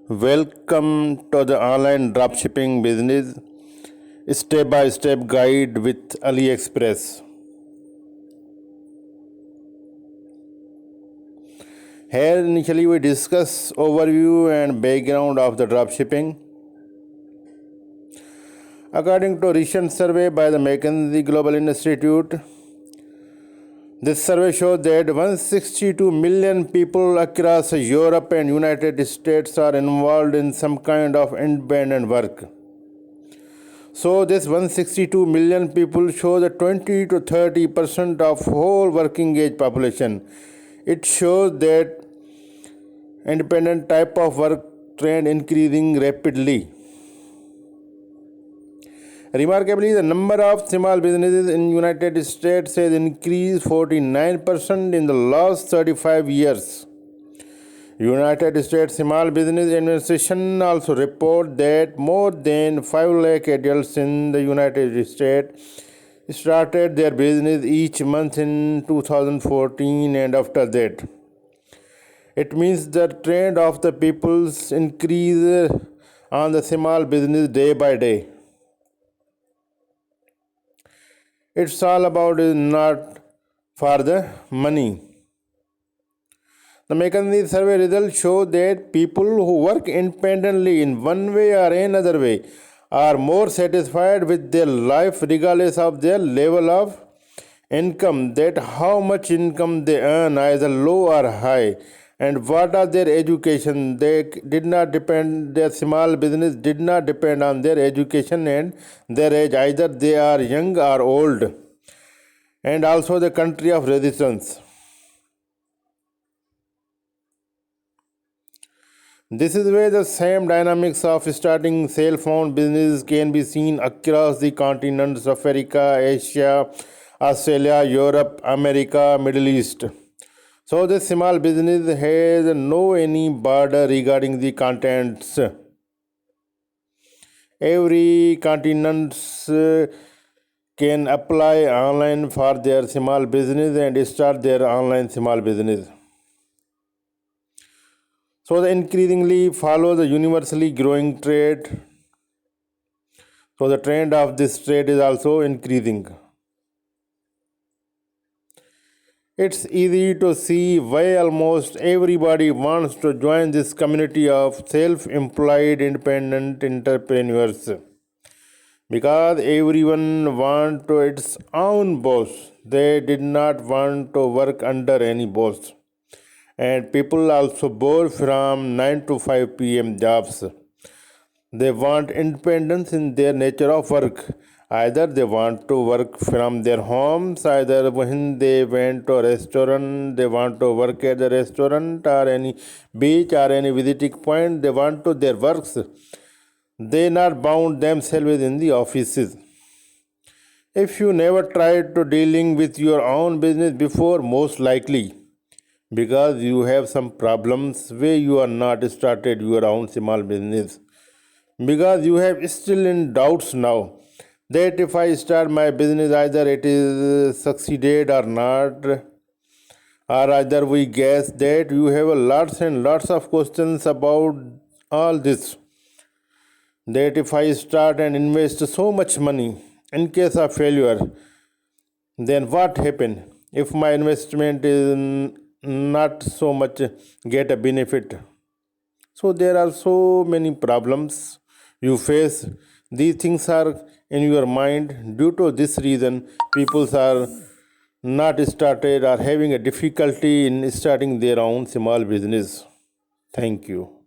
Welcome to the online dropshipping business step by step guide with AliExpress. Here initially we discuss overview and background of the dropshipping. According to a recent survey by the McKinsey Global Institute, this survey showed that 162 million people across Europe and United States are involved in some kind of independent work. So this 162 million people show the 20 to 30% of whole working age population. It shows that independent type of work trend increasing rapidly. Remarkably, the number of small businesses in United States has increased 49% in the last 35 years. United States Small Business Administration also report that more than 5 lakh adults in the United States started their business each month in 2014 and after that. It means the trend of the people's increase on the small business day by day. It's all about is not for the money. The McKinsey survey results show that people who work independently in one way or another way are more satisfied with their life regardless of their level of income, that how much income they earn, either low or high, and what are their education. They did not depend, their small business did not depend on their education and their age, either they are young or old, and also the country of residence. This is where the same dynamics of starting cell phone business can be seen across the continents of Africa, Asia, Australia, Europe, America, Middle East. So the small business has no any border regarding the contents. Every continent can apply online for their small business and start their online small business. So the increasingly follow the universally growing trade. So the trend of this trade is also increasing. It's easy to see why almost everybody wants to join this community of self-employed independent entrepreneurs. Because everyone wants to its own boss. They did not want to work under any boss. And people also bored from 9 to 5 p.m. jobs. They want independence in their nature of work. Either they want to work from their homes, either when they went to a restaurant, they want to work at the restaurant or any beach or any visiting point, they want to their works. They not bound themselves in the offices. If you never tried to dealing with your own business before, most likely because you have some problems where you are not started your own small business, because you have still in doubts now that if I start my business, either it is succeeded or not, or either we guess that you have a lots and lots of questions about all this, that if I start and invest so much money in case of failure, then what happen if my investment is not so much get a benefit. So there are so many problems you face. These things are in your mind. Due to this reason, people are not started or having a difficulty in starting their own small business. Thank you.